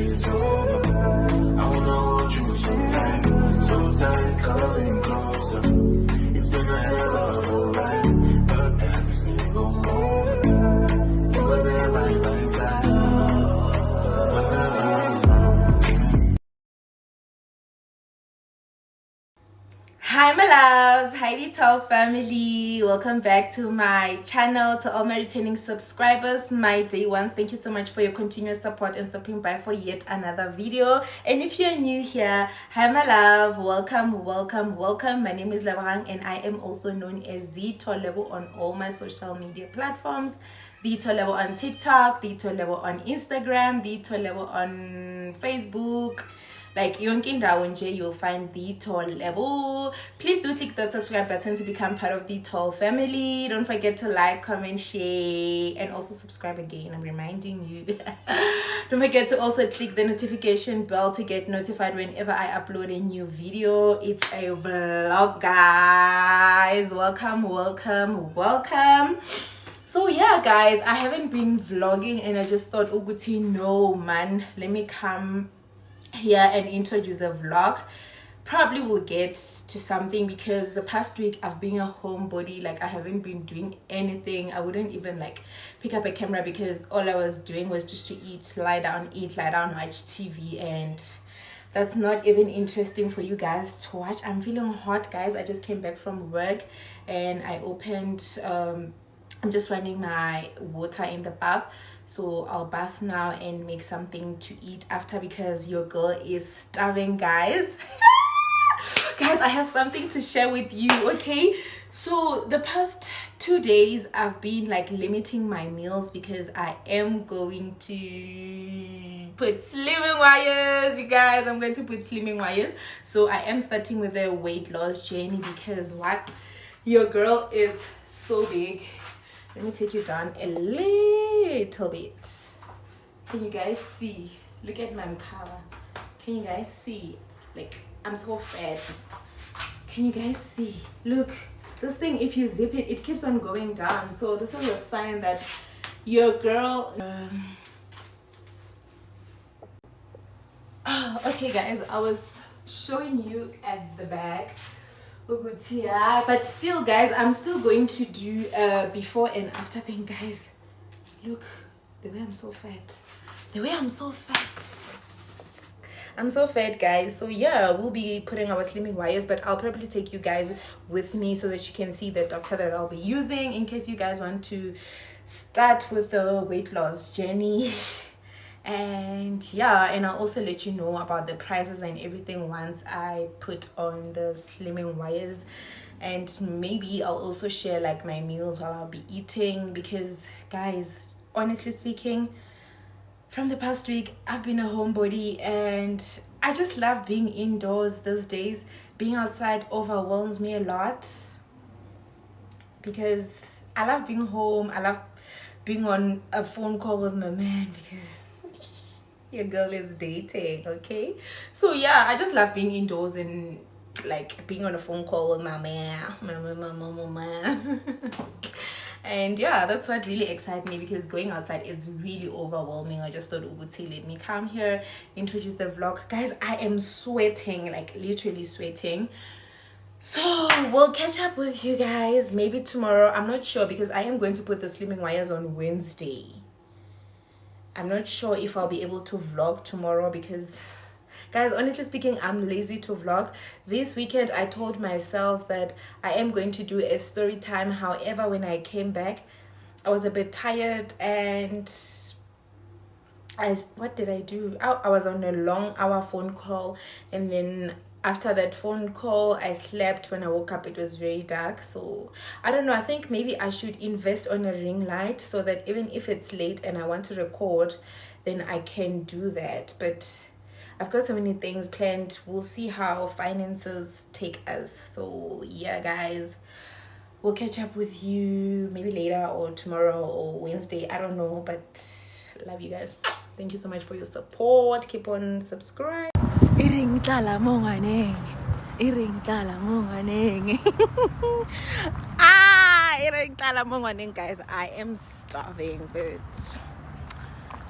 it's over. I wanna hold you so tight, coming closer. It's been a hell of a ride, but every single moment, you were there by my side. Hi my loves, Heidi Tall family, welcome back to my channel. To all my returning subscribers, my day ones, thank you so much for your continuous support and stopping by for yet another video. And if you're new here, hi my love, welcome. My name is Labarang and I am also known as The Tall Level on all my social media platforms. The Tall Level on TikTok, The Tall Level on Instagram, The Tall Level on Facebook. Like yonke indawo nje, you'll find The Tall Level. Please do click that subscribe button to become part of The Tall family. Don't forget to like, comment, share, and also subscribe again. I'm reminding you. Don't forget to also click the notification bell to get notified whenever I upload a new video. It's a vlog, guys. Welcome. So yeah, guys, I haven't been vlogging and I just thought, Uguti, no man, let me come here and introduce a vlog. Probably will get to something because the past week I've been a homebody. Like I haven't been doing anything. I wouldn't even like pick up a camera because all I was doing was just to lie down, watch TV, and that's not even interesting for you guys to watch. I'm feeling hot, guys. I just came back from work and I opened I'm just running my water in the bath, so I'll bath now and make something to eat after because your girl is starving, guys. Guys, I have something to share with you, okay? So the past 2 days I've been like limiting my meals because I am going to put slimming wires, you guys. I'm going to put slimming wires. So I am starting with the weight loss journey because what? Your girl is so big. Let me take you down a little bit. Can you guys see? Look at my cover. Can you guys see? Like, I'm so fat. Can you guys see? Look, this thing, if you zip it, it keeps on going down. So this is a sign that your girl... okay, guys, I was showing you at the back. But still, guys, I'm still going to do before and after thing, guys. Look, the way I'm so fat. I'm so fat, guys. So yeah, we'll be putting our slimming wires, but I'll probably take you guys with me so that you can see the doctor that I'll be using in case you guys want to start with the weight loss journey. And yeah, and I'll also let you know about the prices and everything once I put on the slimming wires. And maybe I'll also share like my meals while I'll be eating because, guys, honestly speaking, from the past week I've been a homebody and I just love being indoors these days. Being outside overwhelms me a lot because I love being home. I love being on a phone call with my man because your girl is dating, okay? So yeah, I just love being indoors and like being on a phone call with my man. And yeah, that's what really excites me because going outside is really overwhelming. I just thought, Uguti, let me come here, introduce the vlog. Guys, I am sweating, like literally sweating. So we'll catch up with you guys maybe tomorrow. I'm not sure because I am going to put the slimming wires on Wednesday. I'm not sure if I'll be able to vlog tomorrow because, guys, honestly speaking, I'm lazy to vlog. This weekend I told myself that I am going to do a story time. However, when I came back, I was a bit tired and what did I do? I was on a long hour phone call, and then after that phone call I slept. When I woke up it was very dark, so I don't know. I think maybe I should invest on a ring light so that even if it's late and I want to record, then I can do that. But I've got so many things planned. We'll see how finances take us. So yeah, guys, we'll catch up with you maybe later or tomorrow or Wednesday, I don't know. But love you guys. Thank you so much for your support. Keep on subscribing. Guys, I am starving, but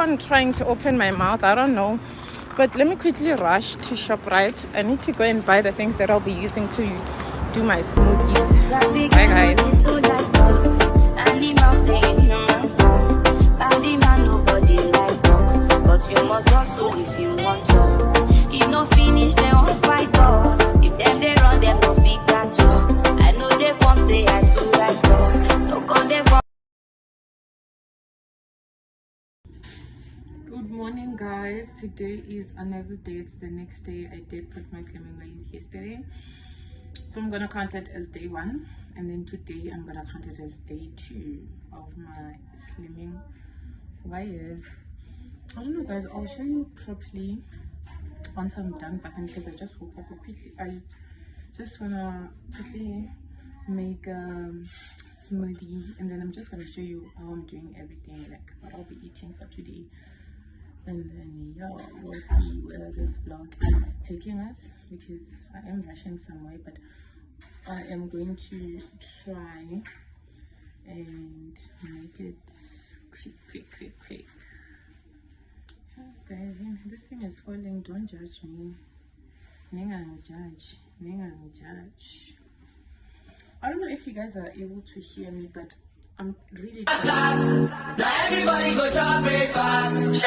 on trying to open my mouth. I don't know. But let me quickly rush to ShopRite. I need to go and buy the things that I'll be using to do my smoothies. Bye guys. But you must hustle if you want to. If no finish, they won't fight us. If them they run, them no fit catch up. I know they form say I too like us. No call them for. Good morning guys. Today is another day. It's the next day. I did put my slimming ways yesterday, so I'm gonna count it as day 1, and then today I'm gonna count it as day 2 of my slimming wires. I don't know guys, I'll show you properly once I'm done, but then because I just woke up quickly, I just wanna quickly make a smoothie, and then I'm just gonna show you how I'm doing everything, like what I'll be eating for today, and then yeah, we'll see where this vlog is taking us, because I am rushing somewhere, but I am going to try and make it quick. Guys, this thing is falling. Don't judge me. Judge. I don't know if you guys are able to hear me, but I'm really Now everybody go to breakfast.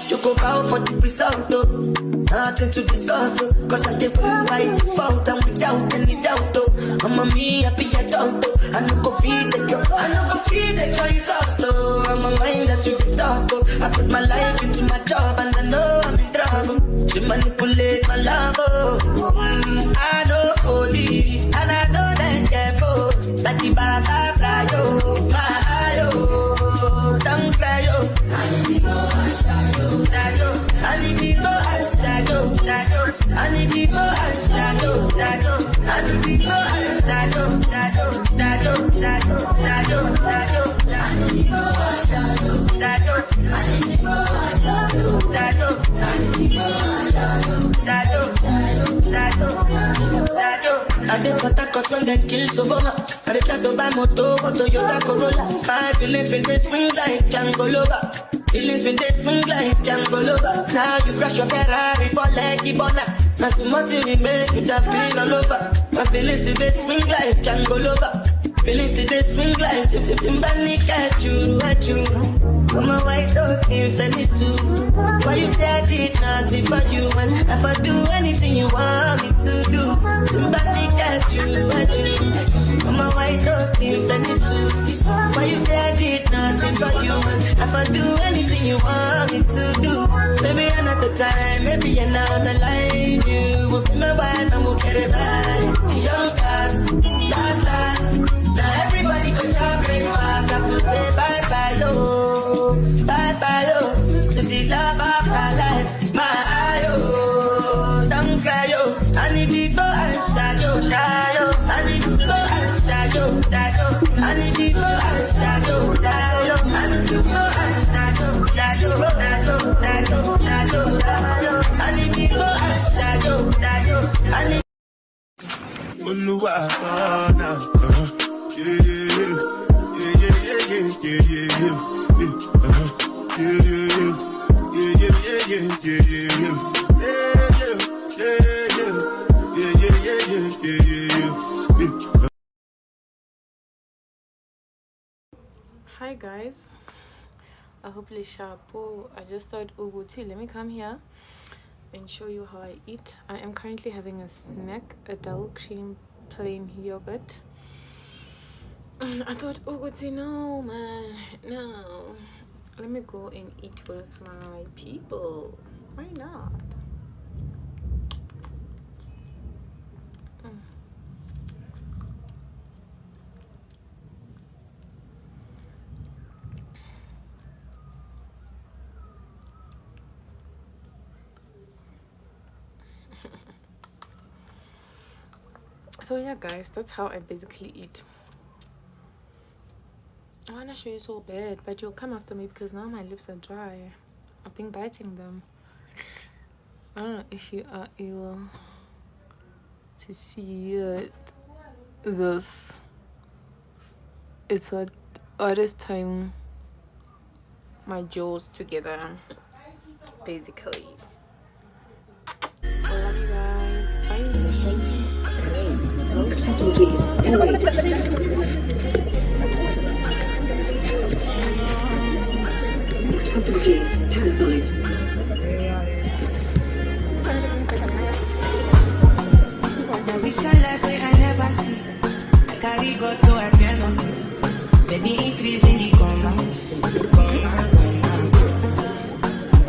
Choco bow for the result, though. Nothing to discuss, cause I did by default and without any doubt, though. I'm a me happy adult, though. I no go feed the girl, it's out, though. I'm a mind that's you talk, though. I put my life into my job and I know I'm in trouble. She manipulate my love, oh. I know holy, and I know that careful. Like the baba fry, oh, my oh, don't cry, oh. I need to go and shadow. I need to go and shadow. I need to go and shadow. I need to go and shadow. I need to go and shadow. I need to go and shadow. I need to go and shadow. I did what I got when they kill Sovoma. I did try to buy moto for Toyota Corolla. My feelings been they swing like Django Lover. Feelings been they swing like Django Lover. Now you crash your Ferrari for Leggy Bona. Now so much you remain with that feel all over. My feelings today swing like Django Lover. Feelings today swing like Timbani at you. I'm a white dog in Fendi suit. Why you say I did nothing for you? And if I do anything you want me to do, Timbani at you. I'm a white dog in Fendi suit. Why you say I did nothing for you? And if I do anything you want me to do, maybe another time, maybe another life. You will be my wife and we'll get it right. Young last. Now everybody go to breakfast. Have to say bye-bye, yo. Bye-bye, yo. To the love of my life. My yo. Don't cry, yo. I need to go and shadow. I need to go and shadow. I need to go and shadow. I need to go and shadow. I need to go and shadow. I need Hi guys, I hope you're sharp. I just thought, oh, let me come here and show you how I eat. I am currently having a snack, a double cream plain yogurt. And I thought, oh, no man, no, let me go and eat with my people. Why not? So yeah guys, that's how I basically eat. I want to show you so bad, but you'll come after me because now my lips are dry. I've been biting them. I don't know if you are able to see it. This, it's what is tying my jaws together, basically. I love you guys. We can life where I never see. I carry God so I cannot. Let me increase in the command.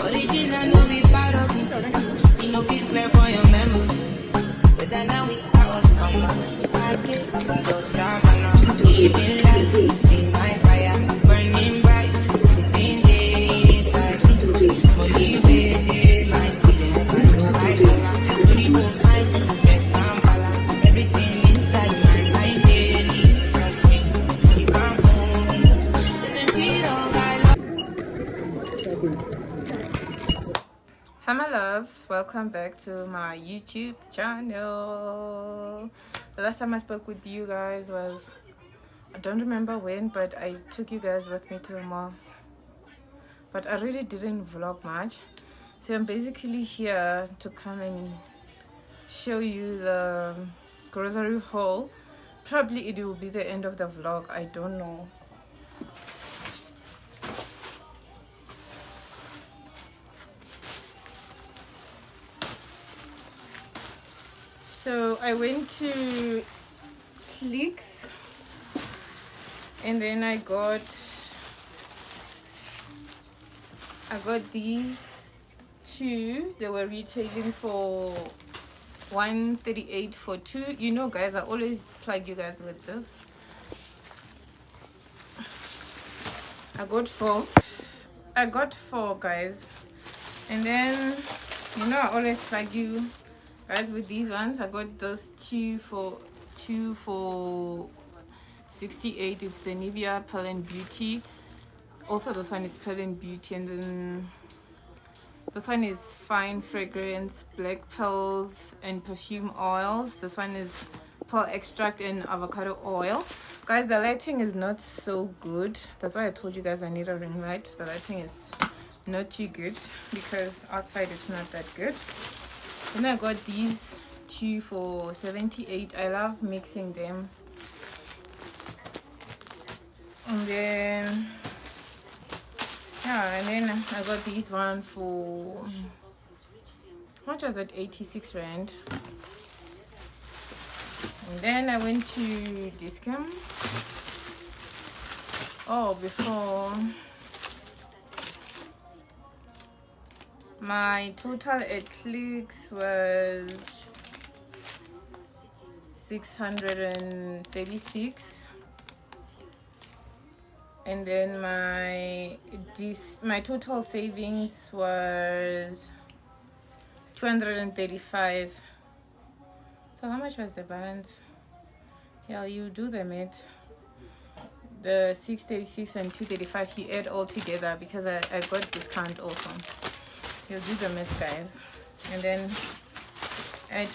Original no be part of it. You know be clear for your memory. But then now we are command. I get those down living life in my fire, burning bright. It's in the inside. Motivated, my feeling. Only go find everything inside my mind daily. Trust me, you can't hold me. Hi my loves, welcome back to my YouTube channel. The last time I spoke with you guys was, I don't remember when, but I took you guys with me to the mall, but I really didn't vlog much. So I'm basically here to come and show you the grocery haul. Probably it will be the end of the vlog, I don't know. So I went to Clicks and then I got these two. They were retailing for $138 for two. You know guys, I always plug you guys with this. I got four guys, and then you know I always plug you guys with these ones. I got those two for $68. It's the Nivea Pearl and Beauty. Also this one is Pearl and Beauty, and then this one is Fine Fragrance, Black Pearls and Perfume Oils. This one is Pearl Extract and Avocado Oil. Guys, the lighting is not so good. That's why I told you guys I need a ring light. The lighting is not too good because outside it's not that good. Then I got these two for $78. I love mixing them. And then yeah, and then I got these one for, how much was it? 86 rand. And then I went to Discount. Oh, before, my total at Clicks was 636, and then my total savings was 235. So how much was the balance? Yeah, you do the math. The 636 and 235, you add all together because I got discount also. You'll do the math guys. And then at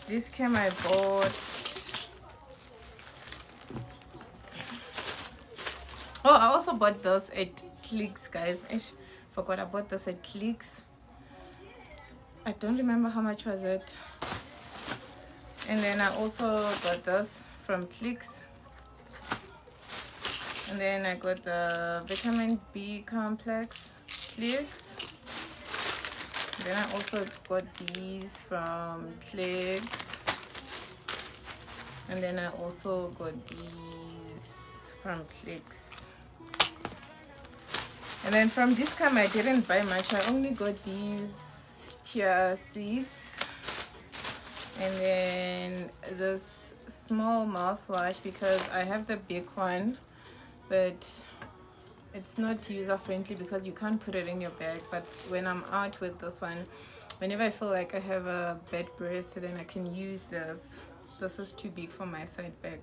Discount I bought, oh, I also bought those at Clicks guys. I forgot I bought this at Clicks. I don't remember how much was it. And then I also got this from Clicks. And then I got the vitamin B complex, Clicks. Then I also got these from Clicks. And then I also got these from Clicks. And then from Discount I didn't buy much. I only got these chia seeds. And then this small mouthwash because I have the big one, but it's not user friendly because you can't put it in your bag. But when I'm out with this one, whenever I feel like I have a bad breath, then I can use this. This is too big for my side bag.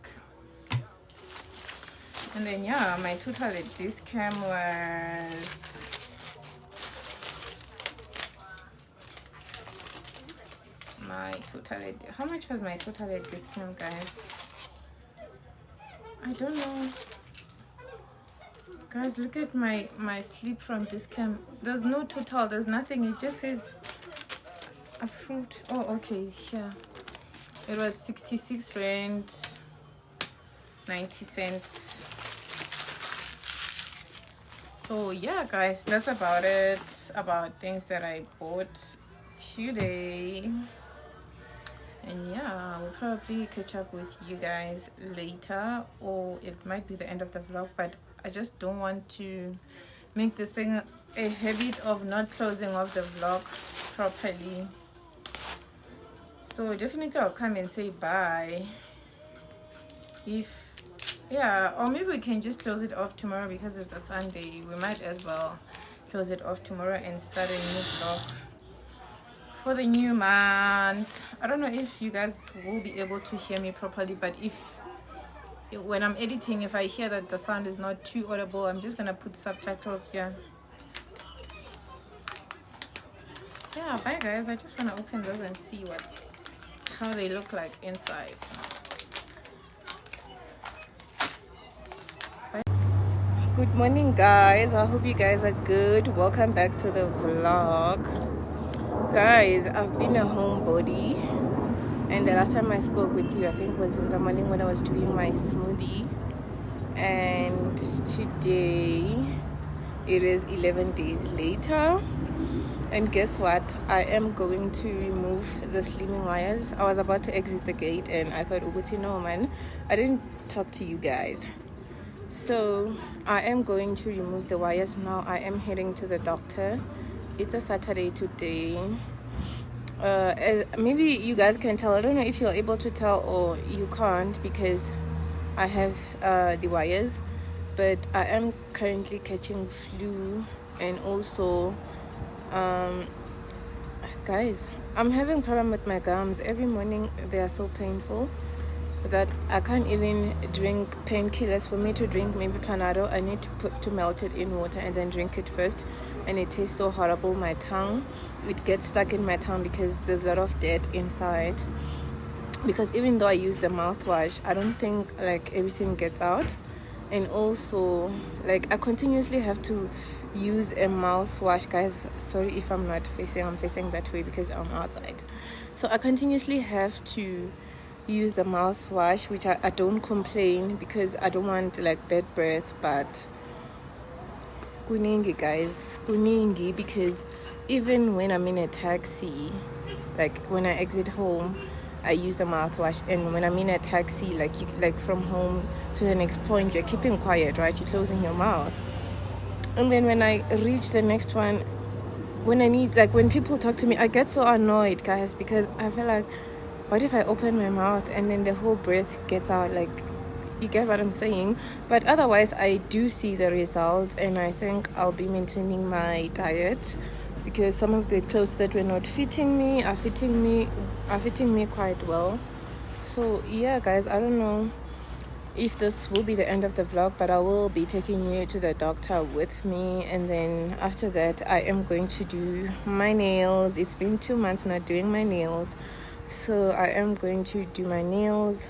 And then yeah, my total at Discount was my total at, how much was my total at discount, guys? I don't know. Guys, look at my slip from discount. There's no total, there's nothing. It just says approved. Oh, okay, yeah. It was 66 rand 90 cents. So yeah, guys, that's about it about things that I bought today. And yeah, we'll probably catch up with you guys later, or it might be the end of the vlog, but I just don't want to make this thing a habit of not closing off the vlog properly. So definitely I'll come and say bye. Yeah, or maybe we can just close it off tomorrow because it's a Sunday. We might as well close it off tomorrow and start a new vlog for the new month. I don't know if you guys will be able to hear me properly, but when I'm editing, if I hear that the sound is not too audible, I'm just gonna put subtitles here. Yeah, bye guys. I just want to open those and see how they look like inside. Good morning, guys. I hope you guys are good. Welcome back to the vlog. Guys, I've been a homebody, and the last time I spoke with you, I think, was in the morning when I was doing my smoothie. And today it is 11 days later, and guess what? I am going to remove the slimming wires. I was about to exit the gate and I thought, Uguti, no man, I didn't talk to you guys. So I am going to remove the wires now. I am heading to the doctor. It's a Saturday today. Maybe you guys can tell. I don't know if you're able to tell or you can't because I have the wires, but I am currently catching flu, and also guys, I'm having problem with my gums. Every morning they are so painful that I can't even drink painkillers. For me to drink maybe Panado, I need to melt it in water and then drink it first, and it tastes so horrible. My tongue, it gets stuck in my tongue because there's a lot of dirt inside, because even though I use the mouthwash, I don't think like everything gets out. And also like I continuously have to use a mouthwash, guys. Sorry if I'm not facing, I'm facing that way because I'm outside. So I continuously have to use the mouthwash, which I don't complain because I don't want like bad breath, but kuningi, guys, kuningi, because even when I'm in a taxi, like when I exit home, I use the mouthwash. And when I'm in a taxi, like from home to the next point, you're keeping quiet, right? You're closing your mouth. And then when I reach the next one, when I need, like when people talk to me, I get so annoyed, guys, because I feel like, what if I open my mouth and then the whole breath gets out? Like, you get what I'm saying? But otherwise, I do see the results, and I think I'll be maintaining my diet because some of the clothes that were not fitting me are fitting me quite well. So yeah, guys, I don't know if this will be the end of the vlog, but I will be taking you to the doctor with me, and then after that I am going to do my nails. It's been 2 months not doing my nails, so I am going to do my nails,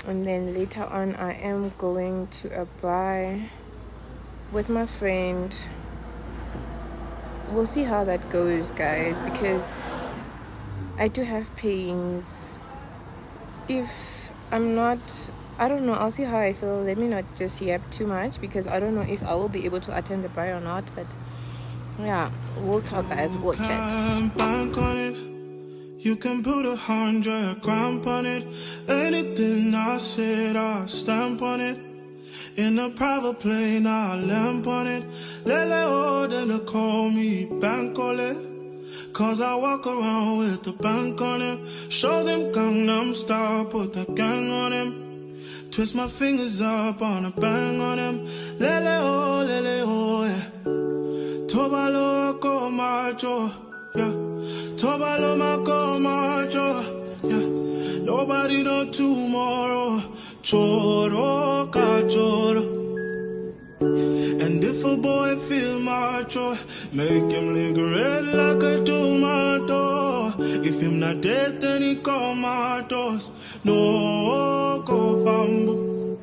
and then later on I am going to a bar with my friend. We'll see how that goes, guys, because I do have pains. If I'm not, I don't know, I'll see how I feel. Let me not just yap too much because I don't know if I will be able to attend the bar or not. But yeah, we'll talk, guys. We'll chat. You can put 100 grand on it. Anything I said, I'll stamp on it. In a private plane, I'll lamp on it. Lele oh, then they call me Bankole. Cause I walk around with the bank on him. Show them Gangnam Style, put the gang on him. Twist my fingers up on a bang on him. Lele oh, yeah. Tobalo ko macho, yeah. Tobalo mako macho, yeah. Nobody know tomorrow. Choro ka choro. And if a boy feel macho, make him lick red like a tomato. if him not dead, then he come at us. No, go fambo.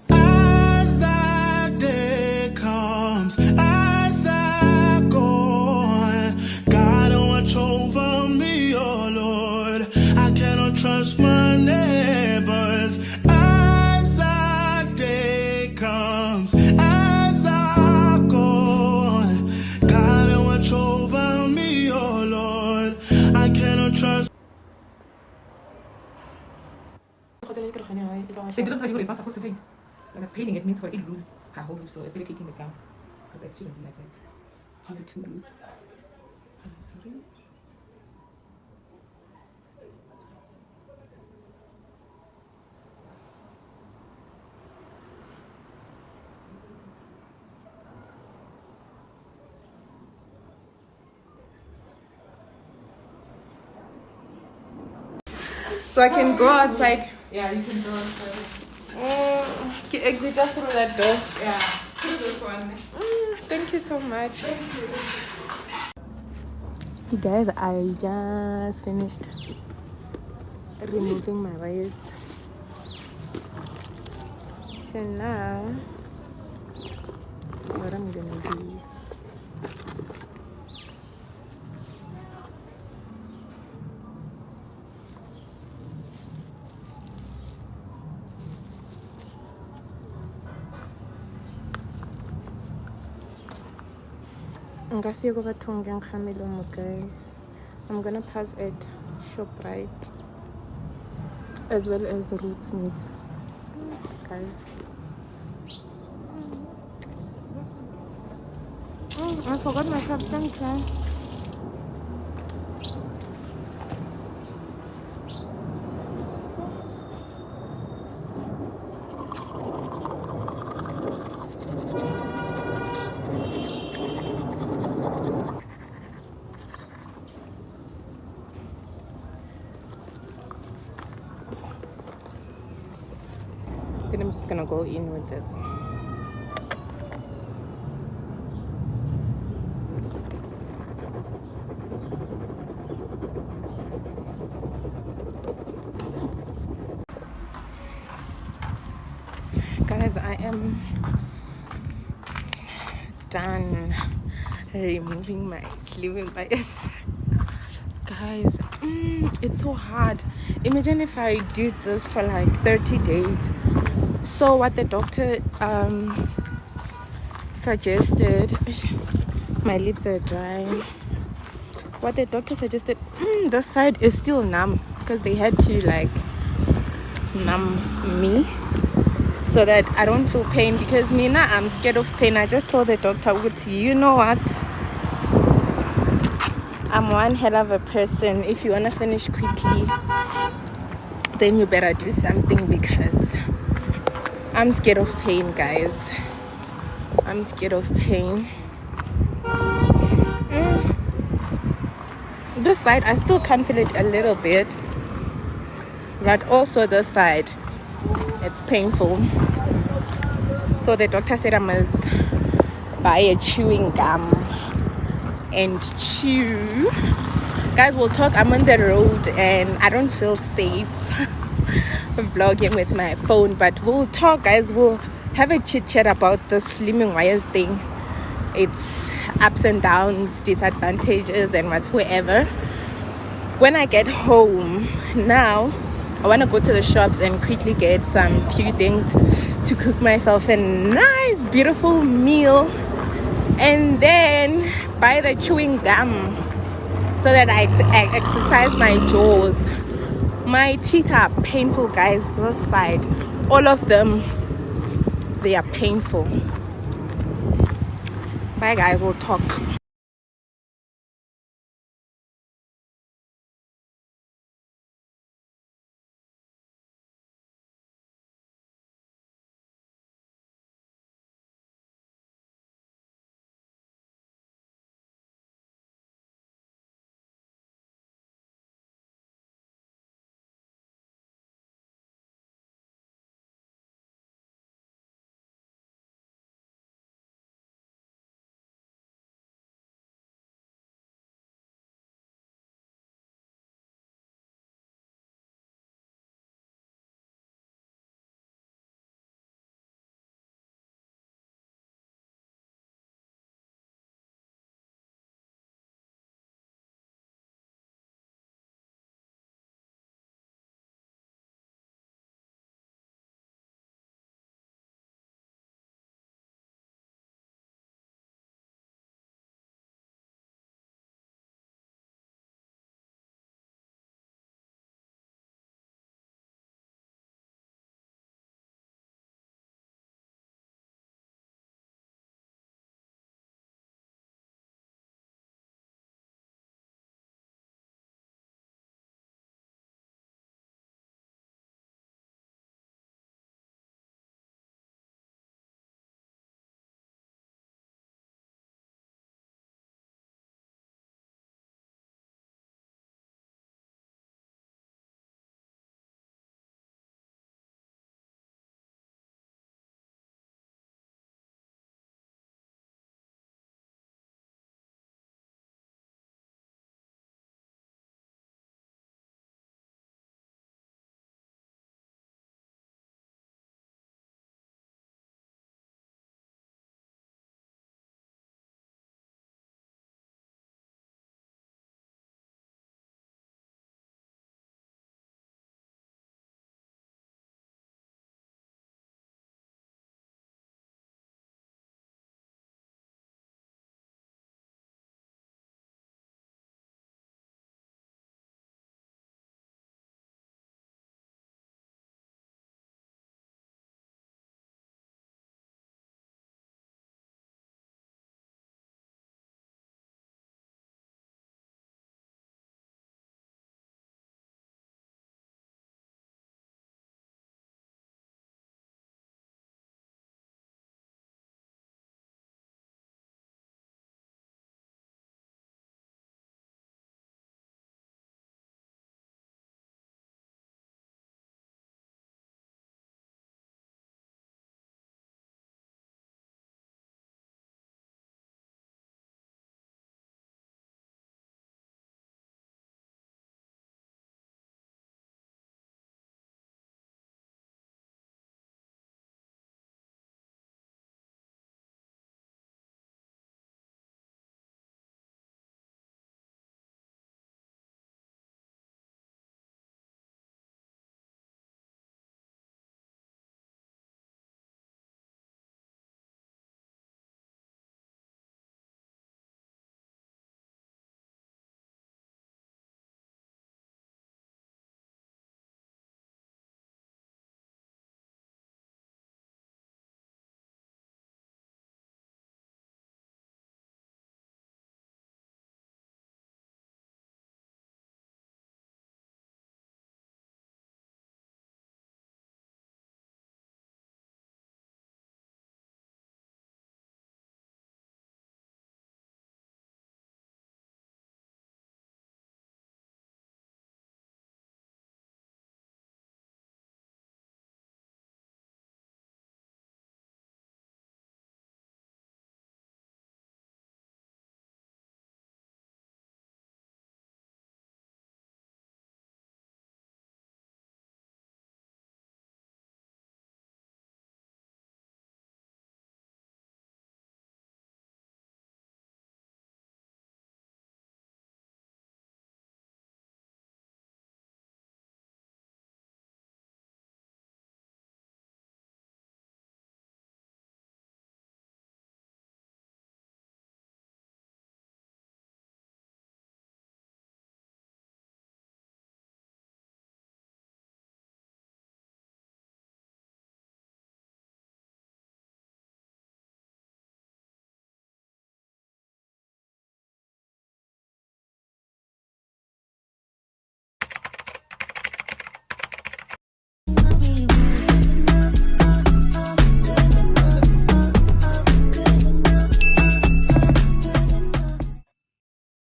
As that day comes, as I go, God watch over me, oh Lord. I cannot trust my neighbors. As that day comes, as I go, God watch over me, oh Lord. I cannot trust. They didn't tell you what it's not supposed to paint. When it's painting, it means for it lose her whole, so it's taking it down. Because it shouldn't be like that. Keep it too loose. Sorry. So I can go outside. Yeah, you can go outside. Exit us through that door. Yeah, through this one. Thank you so much. Thank you. Hey guys, I just finished removing my wires. So now, what I'm gonna do. Guys, I'm gonna pass at ShopRite as well as Roots Meats, guys. I forgot my subscription. Then I'm just gonna go in with this. Guys, I am done removing my sleeping bags. Guys, it's so hard. Imagine if I did this for like 30 days. So what the doctor suggested, my lips are dry. What the doctor suggested, this side is still numb because they had to like numb me so that I don't feel pain, because me now I'm scared of pain. I just told the doctor, you know what, I'm one hell of a person. If you want to finish quickly, then you better do something, because I'm scared of pain, guys. I'm scared of pain. This side, I still can feel it a little bit, but also this side, it's painful. So the doctor said I must buy a chewing gum and chew. Guys, we'll talk. I'm on the road and I don't feel safe vlogging with my phone, but we'll talk, guys. We'll have a chit chat about the slimming wires thing, its ups and downs, disadvantages, and whatsoever. When I get home now, I want to go to the shops and quickly get some few things to cook myself a nice beautiful meal, and then buy the chewing gum so that I exercise my jaws. My teeth are painful, guys. This side, all of them, they are painful. Bye guys, we'll talk.